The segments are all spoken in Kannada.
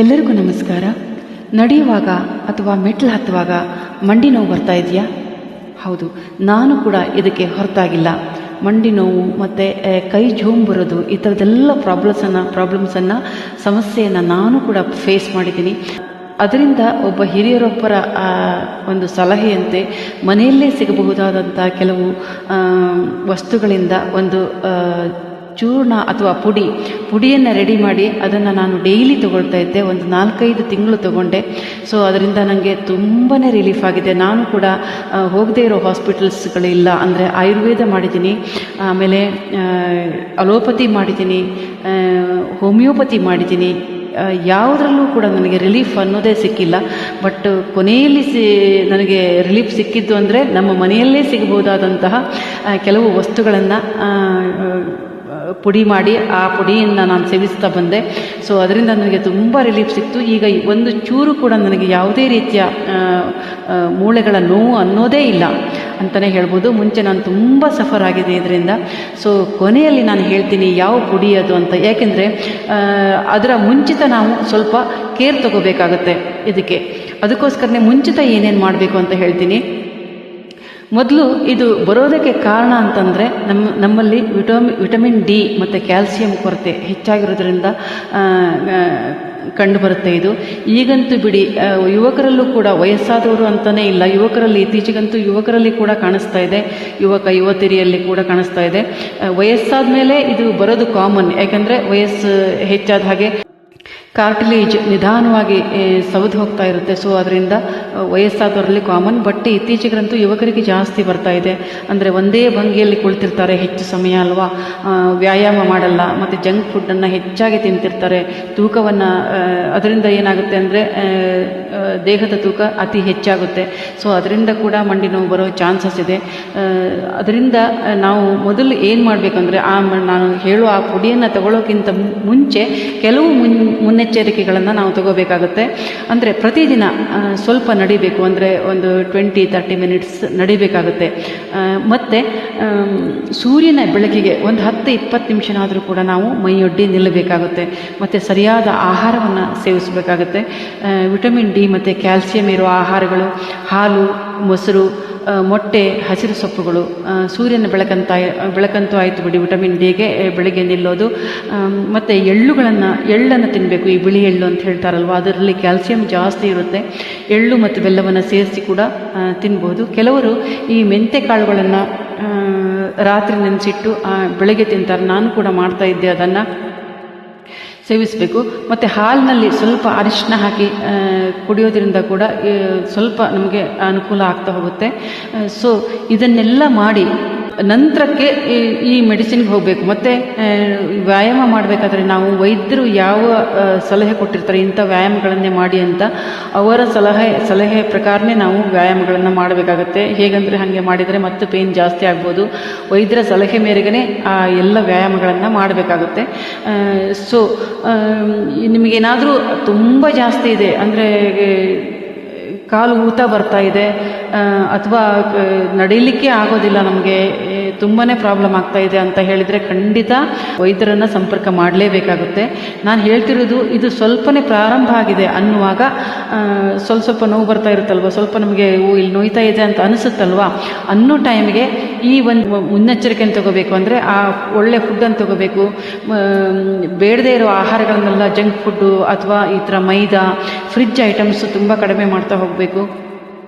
ಎಲ್ಲರಿಗೂ ನಮಸ್ಕಾರ. ನಡೆಯುವಾಗ ಅಥವಾ ಮೆಟ್ಲು ಹತ್ತುವಾಗ ಮಂಡಿ ನೋವು ಬರ್ತಾ ಇದೆಯಾ? ಹೌದು, ನಾನು ಕೂಡ ಇದಕ್ಕೆ ಹೊರತಾಗಿಲ್ಲ. ಮಂಡಿ ನೋವು ಮತ್ತು ಕೈ ಜೋಮ್ ಬರೋದು, ಈ ಥರದ್ದೆಲ್ಲ ಪ್ರಾಬ್ಲಮ್ಸನ್ನು ಸಮಸ್ಯೆಯನ್ನು ನಾನು ಕೂಡ ಫೇಸ್ ಮಾಡಿದ್ದೀನಿ. ಅದರಿಂದ ಒಬ್ಬ ಹಿರಿಯರೊಬ್ಬರ ಒಂದು ಸಲಹೆಯಂತೆ ಮನೆಯಲ್ಲೇ ಸಿಗಬಹುದಾದಂಥ ಕೆಲವು ವಸ್ತುಗಳಿಂದ ಒಂದು ಚೂರ್ಣ ಅಥವಾ ಪುಡಿಯನ್ನು ರೆಡಿ ಮಾಡಿ ಅದನ್ನು ನಾನು ಡೈಲಿ ತೊಗೊಳ್ತಾ ಇದ್ದೆ. ಒಂದು 4-5 ತಿಂಗಳು ತೊಗೊಂಡೆ. ಸೊ ಅದರಿಂದ ನನಗೆ ತುಂಬಾ ರಿಲೀಫ್ ಆಗಿದೆ. ನಾನು ಕೂಡ ಹೋಗದೇ ಇರೋ ಹಾಸ್ಪಿಟಲ್ಸ್ಗಳಿಲ್ಲ. ಅಂದರೆ ಆಯುರ್ವೇದ ಮಾಡಿದ್ದೀನಿ, ಆಮೇಲೆ ಅಲೋಪತಿ ಮಾಡಿದ್ದೀನಿ, ಹೋಮಿಯೋಪತಿ ಮಾಡಿದ್ದೀನಿ. ಯಾವುದರಲ್ಲೂ ಕೂಡ ನನಗೆ ರಿಲೀಫ್ ಅನ್ನೋದೇ ಸಿಕ್ಕಿಲ್ಲ. ಬಟ್ ಕೊನೆಯಲ್ಲಿ ನನಗೆ ರಿಲೀಫ್ ಸಿಕ್ಕಿದ್ದು ಅಂದರೆ ನಮ್ಮ ಮನೆಯಲ್ಲೇ ಸಿಗಬಹುದಾದಂತಹ ಕೆಲವು ವಸ್ತುಗಳನ್ನು ಪುಡಿ ಮಾಡಿ ಆ ಪುಡಿಯನ್ನು ನಾನು ಸೇವಿಸ್ತಾ ಬಂದೆ. ಸೊ ಅದರಿಂದ ನನಗೆ ತುಂಬ ರಿಲೀಫ್ ಸಿಕ್ತು. ಈಗ ಒಂದು ಚೂರು ಕೂಡ ನನಗೆ ಯಾವುದೇ ರೀತಿಯ ಮೂಳೆಗಳ ನೋವು ಅನ್ನೋದೇ ಇಲ್ಲ ಅಂತಲೇ ಹೇಳ್ಬೋದು. ಮುಂಚೆ ನಾನು ತುಂಬ ಸಫರ್ ಆಗಿದೆ ಇದರಿಂದ. ಸೊ ಕೊನೆಯಲ್ಲಿ ನಾನು ಹೇಳ್ತೀನಿ ಯಾವ ಪುಡಿ ಅದು ಅಂತ. ಯಾಕೆಂದರೆ ಅದರ ಮುಂಚಿತ ನಾವು ಸ್ವಲ್ಪ ಕೇರ್ ತಗೋಬೇಕಾಗುತ್ತೆ ಇದಕ್ಕೆ. ಅದಕ್ಕೋಸ್ಕರನೇ ಮುಂಚಿತ ಏನೇನು ಮಾಡಬೇಕು ಅಂತ ಹೇಳ್ತೀನಿ. ಮೊದಲು ಇದು ಬರೋದಕ್ಕೆ ಕಾರಣ ಅಂತಂದರೆ ನಮ್ಮಲ್ಲಿ ವಿಟಮಿನ್ ಡಿ ಮತ್ತು ಕ್ಯಾಲ್ಸಿಯಂ ಕೊರತೆ ಹೆಚ್ಚಾಗಿರೋದ್ರಿಂದ ಕಂಡುಬರುತ್ತೆ. ಇದು ಈಗಂತೂ ಬಿಡಿ, ಯುವಕರಲ್ಲೂ ಕೂಡ, ವಯಸ್ಸಾದವರು ಅಂತಲೇ ಇಲ್ಲ, ಇತ್ತೀಚೆಗಂತೂ ಯುವಕರಲ್ಲಿ ಕೂಡ ಕಾಣಿಸ್ತಾ ಇದೆ, ಯುವತಿಯರಲ್ಲಿ ಕೂಡ ಕಾಣಿಸ್ತಾ ಇದೆ. ವಯಸ್ಸಾದ ಮೇಲೆ ಇದು ಬರೋದು ಕಾಮನ್. ಯಾಕಂದರೆ ವಯಸ್ಸು ಹೆಚ್ಚಾದ ಹಾಗೆ ಕಾರ್ಟಿಲೇಜ್ ನಿಧಾನವಾಗಿ ಸವದು ಹೋಗ್ತಾ ಇರುತ್ತೆ. ಸೊ ಅದರಿಂದ ವಯಸ್ಸಾದವರಲ್ಲಿ ಕಾಮನ್. ಬಟ್ ಇತ್ತೀಚೆಗಂತೂ ಯುವಕರಿಗೆ ಜಾಸ್ತಿ ಬರ್ತಾ ಇದೆ. ಅಂದರೆ ಒಂದೇ ಭಂಗಿಯಲ್ಲಿ ಕುಳಿತಿರ್ತಾರೆ ಹೆಚ್ಚು ಸಮಯ ಅಲ್ವಾ, ವ್ಯಾಯಾಮ ಮಾಡಲ್ಲ, ಮತ್ತು ಜಂಕ್ ಫುಡ್ಡನ್ನು ಹೆಚ್ಚಾಗಿ ತಿಂತಿರ್ತಾರೆ. ತೂಕವನ್ನು ಅದರಿಂದ ಏನಾಗುತ್ತೆ ಅಂದರೆ ದೇಹದ ತೂಕ ಅತಿ ಹೆಚ್ಚಾಗುತ್ತೆ. ಸೊ ಅದರಿಂದ ಕೂಡ ಮಂಡಿ ನೋವು ಬರೋ ಚಾನ್ಸಸ್ ಇದೆ. ಅದರಿಂದ ನಾವು ಮೊದಲು ಏನು ಮಾಡಬೇಕಂದ್ರೆ ನಾನು ಹೇಳುವ ಆ ಪುಡಿಯನ್ನು ತಗೊಳ್ಳೋಕ್ಕಿಂತ ಮುಂಚೆ ಕೆಲವು ಮುನ್ನೆಚ್ಚರಿಕೆಗಳನ್ನು ನಾವು ತಗೋಬೇಕಾಗುತ್ತೆ. ಅಂದರೆ ಪ್ರತಿದಿನ ಸ್ವಲ್ಪ ನಡಿಬೇಕು. ಅಂದರೆ ಒಂದು 20-30 ಮಿನಿಟ್ಸ್ ನಡಿಬೇಕಾಗುತ್ತೆ. ಮತ್ತು ಸೂರ್ಯನ ಬೆಳಕಿಗೆ ಒಂದು 10-20 ನಿಮಿಷನಾದರೂ ಕೂಡ ನಾವು ಮೈಯೊಡ್ಡಿ ನಿಲ್ಲಬೇಕಾಗುತ್ತೆ. ಮತ್ತು ಸರಿಯಾದ ಆಹಾರವನ್ನು ಸೇವಿಸಬೇಕಾಗುತ್ತೆ. ವಿಟಮಿನ್ ಡಿ ಮತ್ತು ಕ್ಯಾಲ್ಸಿಯಂ ಇರುವ ಆಹಾರಗಳು, ಹಾಲು, ಮೊಸರು, ಮೊಟ್ಟೆ, ಹಸಿರು ಸೊಪ್ಪುಗಳು, ಸೂರ್ಯನ ಬೆಳಕಂತೂ ಆಯಿತು ಬಿಡಿ, ವಿಟಮಿನ್ ಡಿಗೆ ಬೆಳಿಗ್ಗೆ ನಿಲ್ಲೋದು. ಮತ್ತು ಎಳ್ಳನ್ನು ತಿನ್ನಬೇಕು. ಈ ಬಿಳಿ ಎಳ್ಳು ಅಂತ ಹೇಳ್ತಾರಲ್ವ, ಅದರಲ್ಲಿ ಕ್ಯಾಲ್ಸಿಯಂ ಜಾಸ್ತಿ ಇರುತ್ತೆ. ಎಳ್ಳು ಮತ್ತು ಬೆಲ್ಲವನ್ನು ಸೇರಿಸಿ ಕೂಡ ತಿನ್ಬೋದು. ಕೆಲವರು ಈ ಮೆಂತೆ ಕಾಳುಗಳನ್ನು ರಾತ್ರಿ ನೆನೆಸಿಟ್ಟು ಬೆಳಗ್ಗೆ ತಿಂತಾರೆ. ನಾನು ಕೂಡ ಮಾಡ್ತಾ ಇದ್ದೆ, ಅದನ್ನು ಸೇವಿಸಬೇಕು. ಮತ್ತು ಹಾಲಿನಲ್ಲಿ ಸ್ವಲ್ಪ ಅರಿಶಿನ ಹಾಕಿ ಕುಡಿಯೋದ್ರಿಂದ ಕೂಡ ಸ್ವಲ್ಪ ನಮಗೆ ಅನುಕೂಲ ಆಗ್ತಾ ಹೋಗುತ್ತೆ. ಸೊ ಇದನ್ನೆಲ್ಲ ಮಾಡಿ ನಂತರಕ್ಕೆ ಈ ಮೆಡಿಸಿನ್ಗೆ ಹೋಗಬೇಕು. ಮತ್ತು ವ್ಯಾಯಾಮ ಮಾಡಬೇಕಾದ್ರೆ ನಾವು ವೈದ್ಯರು ಯಾವ ಸಲಹೆ ಕೊಟ್ಟಿರ್ತಾರೆ, ಇಂಥ ವ್ಯಾಯಾಮಗಳನ್ನೇ ಮಾಡಿ ಅಂತ, ಅವರ ಸಲಹೆ ಪ್ರಕಾರನೇ ನಾವು ವ್ಯಾಯಾಮಗಳನ್ನು ಮಾಡಬೇಕಾಗತ್ತೆ. ಹೇಗಂದರೆ ಹಾಗೆ ಮಾಡಿದರೆ ಮತ್ತೆ ಪೇಯ್ನ್ ಜಾಸ್ತಿ ಆಗ್ಬೋದು. ವೈದ್ಯರ ಸಲಹೆ ಮೇರೆಗೆ ಆ ಎಲ್ಲ ವ್ಯಾಯಾಮಗಳನ್ನು ಮಾಡಬೇಕಾಗುತ್ತೆ. ಸೊ ನಿಮಗೇನಾದರೂ ತುಂಬ ಜಾಸ್ತಿ ಇದೆ ಅಂದರೆ ಕಾಲು ಊತ ಬರ್ತಾ ಇದೆ, ಅಥವಾ ನಡೀಲಿಕ್ಕೆ ಆಗೋದಿಲ್ಲ, ನಮಗೆ ತುಂಬಾ ಪ್ರಾಬ್ಲಮ್ ಆಗ್ತಾ ಇದೆ ಅಂತ ಹೇಳಿದರೆ ಖಂಡಿತ ವೈದ್ಯರನ್ನು ಸಂಪರ್ಕ ಮಾಡಲೇಬೇಕಾಗುತ್ತೆ. ನಾನು ಹೇಳ್ತಿರೋದು ಇದು ಸ್ವಲ್ಪನೇ ಪ್ರಾರಂಭ ಆಗಿದೆ ಅನ್ನುವಾಗ ಸ್ವಲ್ಪ ನೋವು ಬರ್ತಾ ಇರುತ್ತಲ್ವ, ಸ್ವಲ್ಪ ನಮಗೆ ಇಲ್ಲಿ ನೋಯ್ತಾ ಇದೆ ಅಂತ ಅನಿಸುತ್ತಲ್ವ, ಅನ್ನೋ ಟೈಮ್ಗೆ ಈ ಒಂದು ಮುನ್ನೆಚ್ಚರಿಕೆಯನ್ನು ತಗೋಬೇಕು. ಅಂದರೆ ಆ ಒಳ್ಳೆ ಫುಡ್ಡನ್ನು ತಗೋಬೇಕು. ಬೇಡದೇ ಇರೋ ಆಹಾರಗಳನ್ನೆಲ್ಲ, ಜಂಕ್ ಫುಡ್ಡು ಅಥವಾ ಈ ಥರ ಮೈದಾ, ಫ್ರಿಡ್ಜ್ ಐಟಮ್ಸು ತುಂಬ ಕಡಿಮೆ ಮಾಡ್ತಾ ಹೋಗಬೇಕು.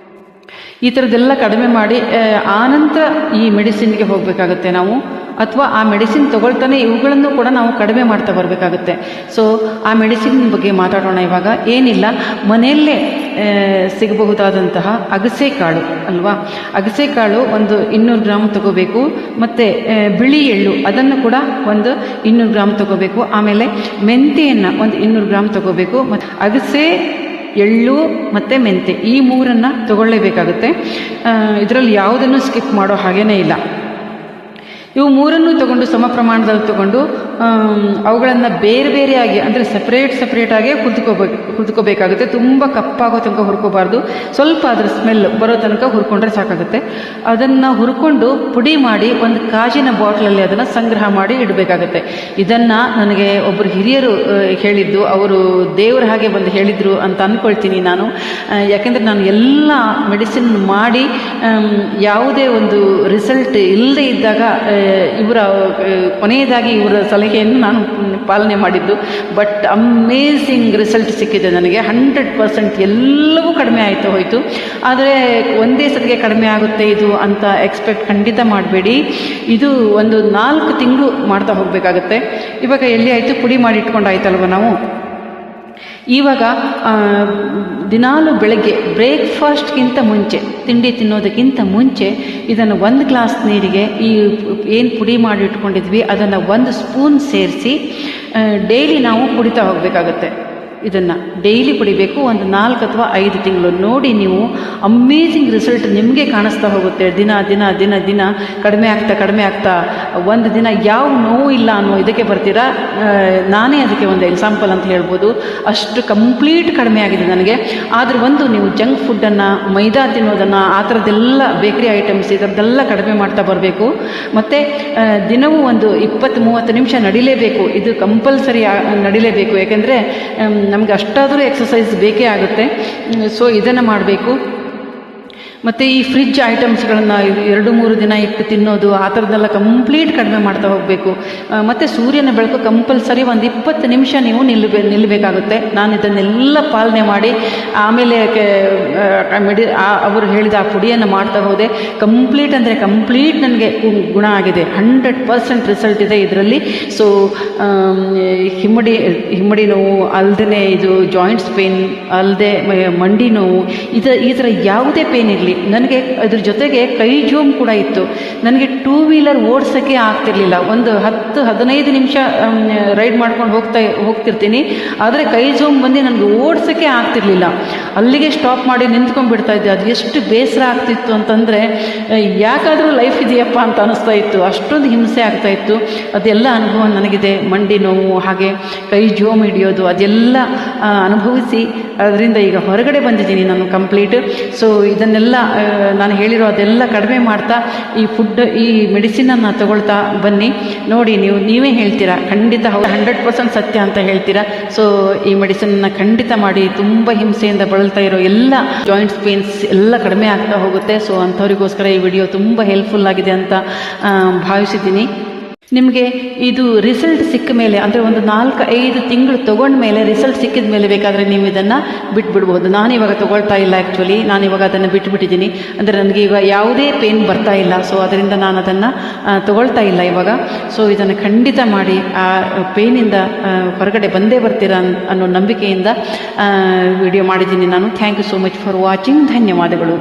ಈ ಥರದ್ದೆಲ್ಲ ಕಡಿಮೆ ಮಾಡಿ ಆನಂತರ ಈ ಮೆಡಿಸಿನ್ಗೆ ಹೋಗಬೇಕಾಗುತ್ತೆ ನಾವು. ಅಥವಾ ಆ ಮೆಡಿಸಿನ್ ತೊಗೊಳ್ತಾನೆ ಇವುಗಳನ್ನು ಕೂಡ ನಾವು ಕಡಿಮೆ ಮಾಡ್ತಾ ಬರಬೇಕಾಗುತ್ತೆ. ಸೊ ಆ ಮೆಡಿಸಿನ್ ಬಗ್ಗೆ ಮಾತಾಡೋಣ ಇವಾಗ. ಏನಿಲ್ಲ, ಮನೆಯಲ್ಲೇ ಸಿಗಬಹುದಾದಂತಹ ಅಗಸೆ ಕಾಳು ಅಲ್ವಾ, ಅಗಸೆ ಕಾಳು ಒಂದು 200 ಗ್ರಾಮ್ ತಗೋಬೇಕು. ಮತ್ತು ಬಿಳಿ ಎಳ್ಳು ಅದನ್ನು ಕೂಡ ಒಂದು 200 ಗ್ರಾಮ್ ತಗೋಬೇಕು. ಆಮೇಲೆ ಮೆಂತೆಯನ್ನು ಒಂದು 200 ಗ್ರಾಮ್ ತಗೋಬೇಕು. ಮತ್ತು ಅಗಸೆ, ಎಳ್ಳು ಮತ್ತು ಮೆಂತೆ ಈ 3 ತಗೊಳ್ಳೇಬೇಕಾಗುತ್ತೆ. ಇದರಲ್ಲಿ ಯಾವುದನ್ನು ಸ್ಕಿಪ್ ಮಾಡೋ ಹಾಗೇ ಇಲ್ಲ. ಇವು ಮೂರನ್ನು ತಗೊಂಡು ಸಮ ಪ್ರಮಾಣದಲ್ಲಿ ತಗೊಂಡು ಅವುಗಳನ್ನು ಬೇರೆ ಬೇರೆಯಾಗಿ ಅಂದರೆ ಸಪ್ರೇಟಾಗಿ ಹುರ್ಕೋಬೇಕಾಗುತ್ತೆ. ತುಂಬ ಕಪ್ಪಾಗೋ ತನಕ ಹುರ್ಕೋಬಾರ್ದು, ಸ್ವಲ್ಪ ಅದರ ಸ್ಮೆಲ್ ಬರೋ ತನಕ ಹುರ್ಕೊಂಡ್ರೆ ಸಾಕಾಗುತ್ತೆ. ಅದನ್ನು ಹುರ್ಕೊಂಡು ಪುಡಿ ಮಾಡಿ ಒಂದು ಕಾಜಿನ ಬಾಟ್ಲಲ್ಲಿ ಅದನ್ನು ಸಂಗ್ರಹ ಮಾಡಿ ಇಡಬೇಕಾಗುತ್ತೆ. ಇದನ್ನು ನನಗೆ ಒಬ್ಬರು ಹಿರಿಯರು ಹೇಳಿದ್ದು, ಅವರು ದೇವರ ಹಾಗೆ ಬಂದು ಹೇಳಿದರು ಅಂತ ಅಂದ್ಕೊಳ್ತೀನಿ ನಾನು. ಯಾಕೆಂದರೆ ನಾನು ಎಲ್ಲ ಮೆಡಿಸಿನ್ ಮಾಡಿ ಯಾವುದೇ ಒಂದು ರಿಸಲ್ಟ್ ಇಲ್ಲದೆ ಇದ್ದಾಗ ಇವರ ಕೊನೆಯದಾಗಿ ಇವರ ಸಲಹೆಯನ್ನು ನಾನು ಪಾಲನೆ ಮಾಡಿದ್ದು. ಬಟ್ ಅಮೇಝಿಂಗ್ ರಿಸಲ್ಟ್ ಸಿಕ್ಕಿದೆ ನನಗೆ. 100% ಎಲ್ಲವೂ ಕಡಿಮೆ ಆಯಿತು ಹೋಯಿತು. ಆದರೆ ಒಂದೇ ಸತಿಗೆ ಕಡಿಮೆ ಆಗುತ್ತೆ ಇದು ಅಂತ ಎಕ್ಸ್ಪೆಕ್ಟ್ ಖಂಡಿತ ಮಾಡಬೇಡಿ. ಇದು ಒಂದು 4 ತಿಂಗಳು ಮಾಡ್ತಾ ಹೋಗಬೇಕಾಗತ್ತೆ. ಇವಾಗ ಎಲ್ಲಿ ಆಯಿತು, ಪುಡಿ ಮಾಡಿ ಇಟ್ಕೊಂಡಾಯ್ತಲ್ವ ನಾವು. ಇವಾಗ ದಿನಾಲು ಬೆಳಗ್ಗೆ ಬ್ರೇಕ್ಫಾಸ್ಟ್ಗಿಂತ ಮುಂಚೆ, ತಿಂಡಿ ತಿನ್ನೋದಕ್ಕಿಂತ ಮುಂಚೆ ಇದನ್ನು 1 ಗ್ಲಾಸ್ ನೀರಿಗೆ ಈ ಏನು ಪುಡಿ ಮಾಡಿ ಇಟ್ಕೊಂಡಿದ್ವಿ ಅದನ್ನು 1 ಸ್ಪೂನ್ ಸೇರಿಸಿ ಡೈಲಿ ನಾವು ಕುಡಿತಾ ಹೋಗಬೇಕಾಗತ್ತೆ. ಇದನ್ನು ಡೈಲಿ ಕುಡಿಬೇಕು, ಒಂದು 4 ಅಥವಾ 5 ತಿಂಗಳು. ನೋಡಿ ನೀವು, ಅಮೇಝಿಂಗ್ ರಿಸಲ್ಟ್ ನಿಮಗೆ ಕಾಣಿಸ್ತಾ ಹೋಗುತ್ತೆ. ದಿನ ದಿನ ದಿನ ದಿನ ಕಡಿಮೆ ಆಗ್ತಾ ಒಂದು ದಿನ ಯಾವ ನೋವು ಇಲ್ಲ ಅನ್ನೋ ಇದಕ್ಕೆ ಬರ್ತೀರಾ. ನಾನೇ ಅದಕ್ಕೆ ಒಂದು ಎಕ್ಸಾಂಪಲ್ ಅಂತ ಹೇಳ್ಬೋದು. ಅಷ್ಟು ಕಂಪ್ಲೀಟ್ ಕಡಿಮೆ ಆಗಿದೆ ನನಗೆ. ಆದರೆ ಒಂದು, ನೀವು ಜಂಕ್ ಫುಡ್ಡನ್ನು, ಮೈದಾ ತಿನ್ನೋದನ್ನು, ಆ ಥರದ್ದೆಲ್ಲ ಬೇಕ್ರಿ ಐಟಮ್ಸ್ ಇದರದ್ದೆಲ್ಲ ಕಡಿಮೆ ಮಾಡ್ತಾ ಬರಬೇಕು. ಮತ್ತು ದಿನವೂ ಒಂದು 20-30 ನಿಮಿಷ ನಡಿಲೇಬೇಕು. ಇದು ಕಂಪಲ್ಸರಿ ನಡಿಲೇಬೇಕು. ಯಾಕೆಂದರೆ ನಮಗೆ ಅಷ್ಟಾದರೂ ಎಕ್ಸಸೈಸ್ ಬೇಕೇ ಆಗುತ್ತೆ. ಸೊ ಇದನ್ನು ಮಾಡಬೇಕು. ಮತ್ತು ಈ ಫ್ರಿಡ್ಜ್ ಐಟಮ್ಸ್ಗಳನ್ನು 2-3 ದಿನ ಇಟ್ಟು ತಿನ್ನೋದು, ಆ ಥರದ್ದೆಲ್ಲ ಕಂಪ್ಲೀಟ್ ಕಡಿಮೆ ಮಾಡ್ತಾ ಹೋಗಬೇಕು. ಮತ್ತು ಸೂರ್ಯನ ಬೆಳಕು ಕಂಪಲ್ಸರಿ ಒಂದು 20 ನಿಮಿಷ ನೀವು ನಿಲ್ಲಬೇಕಾಗುತ್ತೆ. ನಾನು ಇದನ್ನೆಲ್ಲ ಪಾಲನೆ ಮಾಡಿ ಆಮೇಲೆ ಅವರು ಹೇಳಿದ ಆ ಪುಡಿಯನ್ನು ಮಾಡ್ತಾ ಹೋದೆ. ಕಂಪ್ಲೀಟ್ ನನಗೆ ಗುಣ ಆಗಿದೆ. 100% ರಿಸಲ್ಟ್ ಇದೆ ಇದರಲ್ಲಿ. ಸೊ ಹಿಮ್ಮಡಿ ನೋವು ಅಲ್ಲದೆ, ಇದು ಜಾಯಿಂಟ್ಸ್ ಪೇನ್ ಅಲ್ಲದೆ, ಮಂಡಿ ನೋವು, ಈ ಥರ ಯಾವುದೇ ಪೇನ್ ಇರಲಿ, ನನಗೆ ಅದ್ರ ಜೊತೆಗೆ ಕೈ ಜೋಮ್ ಕೂಡ ಇತ್ತು. ನನಗೆ 2 ವೀಲರ್ ಓಡಿಸೋಕ್ಕೆ ಆಗ್ತಿರ್ಲಿಲ್ಲ. ಒಂದು 10-15 ನಿಮಿಷ ರೈಡ್ ಮಾಡ್ಕೊಂಡು ಹೋಗ್ತಿರ್ತೀನಿ. ಆದರೆ ಕೈ ಜೋಮ್ ಬಂದು ನನಗೆ ಓಡಿಸೋಕ್ಕೆ ಆಗ್ತಿರ್ಲಿಲ್ಲ. ಅಲ್ಲಿಗೆ ಸ್ಟಾಪ್ ಮಾಡಿ ನಿಂತ್ಕೊಂಡ್ಬಿಡ್ತಾ ಇದ್ದೆ. ಅದು ಎಷ್ಟು ಬೇಸರ ಆಗ್ತಿತ್ತು ಅಂತಂದರೆ, ಯಾಕಾದರೂ ಲೈಫ್ ಇದೆಯಪ್ಪ ಅಂತ ಅನ್ನಿಸ್ತಾ ಇತ್ತು. ಅಷ್ಟೊಂದು ಹಿಂಸೆ ಆಗ್ತಾಯಿತ್ತು. ಅದೆಲ್ಲ ಅನುಭವ ನನಗಿದೆ. ಮಂಡಿ ನೋವು, ಹಾಗೆ ಕೈ ಜೋಮ್ ಹಿಡಿಯೋದು, ಅದೆಲ್ಲ ಅನುಭವಿಸಿ ಅದರಿಂದ ಈಗ ಹೊರಗಡೆ ಬಂದಿದ್ದೀನಿ ನಾನು ಕಂಪ್ಲೀಟ್. ಸೊ ಇದನ್ನೆಲ್ಲ ನಾನು ಹೇಳಿರೋ ಅದೆಲ್ಲ ಕಡಿಮೆ ಮಾಡ್ತಾ ಈ ಮೆಡಿಸಿನನ್ನು ತಗೊಳ್ತಾ ಬನ್ನಿ. ನೋಡಿ, ನೀವೇ ಹೇಳ್ತೀರಾ, ಖಂಡಿತ 100% ಸತ್ಯ ಅಂತ ಹೇಳ್ತೀರಾ. ಸೊ ಈ ಮೆಡಿಸಿನನ್ನು ಖಂಡಿತ ಮಾಡಿ. ತುಂಬ ಹಿಂಸೆಯಿಂದ ಬಳಲ್ತಾ ಇರೋ ಎಲ್ಲ ಜಾಯಿಂಟ್ಸ್ ಪೇನ್ಸ್ ಎಲ್ಲ ಕಡಿಮೆ ಆಗ್ತಾ ಹೋಗುತ್ತೆ. ಸೊ ಅಂಥವ್ರಿಗೋಸ್ಕರ ಈ ವಿಡಿಯೋ ತುಂಬ ಹೆಲ್ಪ್ಫುಲ್ ಆಗಿದೆ ಅಂತ ಭಾವಿಸಿದ್ದೀನಿ. ನಿಮಗೆ ಇದು ರಿಸಲ್ಟ್ ಸಿಕ್ಕ ಮೇಲೆ, ಅಂದರೆ ಒಂದು 4-5 ತಿಂಗಳು ತೊಗೊಂಡ ಮೇಲೆ, ರಿಸಲ್ಟ್ ಸಿಕ್ಕಿದ ಮೇಲೆ ಬೇಕಾದರೆ ನೀವು ಇದನ್ನು ಬಿಟ್ಬಿಡ್ಬೋದು. ನಾನಿವಾಗ ತೊಗೊಳ್ತಾ ಇಲ್ಲ. ಆ್ಯಕ್ಚುಲಿ ನಾನಿವಾಗ ಅದನ್ನು ಬಿಟ್ಟುಬಿಟ್ಟಿದ್ದೀನಿ. ಅಂದರೆ ನನಗೆ ಈಗ ಯಾವುದೇ ಪೇನ್ ಬರ್ತಾ ಇಲ್ಲ. ಸೊ ಅದರಿಂದ ನಾನು ಅದನ್ನು ತೊಗೊಳ್ತಾ ಇಲ್ಲ ಇವಾಗ. ಸೊ ಇದನ್ನು ಖಂಡಿತ ಮಾಡಿ. ಆ ಪೇನಿಂದ ಹೊರಗಡೆ ಬಂದೇ ಬರ್ತೀರಾ ಅನ್ನೋ ನಂಬಿಕೆಯಿಂದ ವಿಡಿಯೋ ಮಾಡಿದ್ದೀನಿ ನಾನು. Thank you so much for watching. ಧನ್ಯವಾದಗಳು.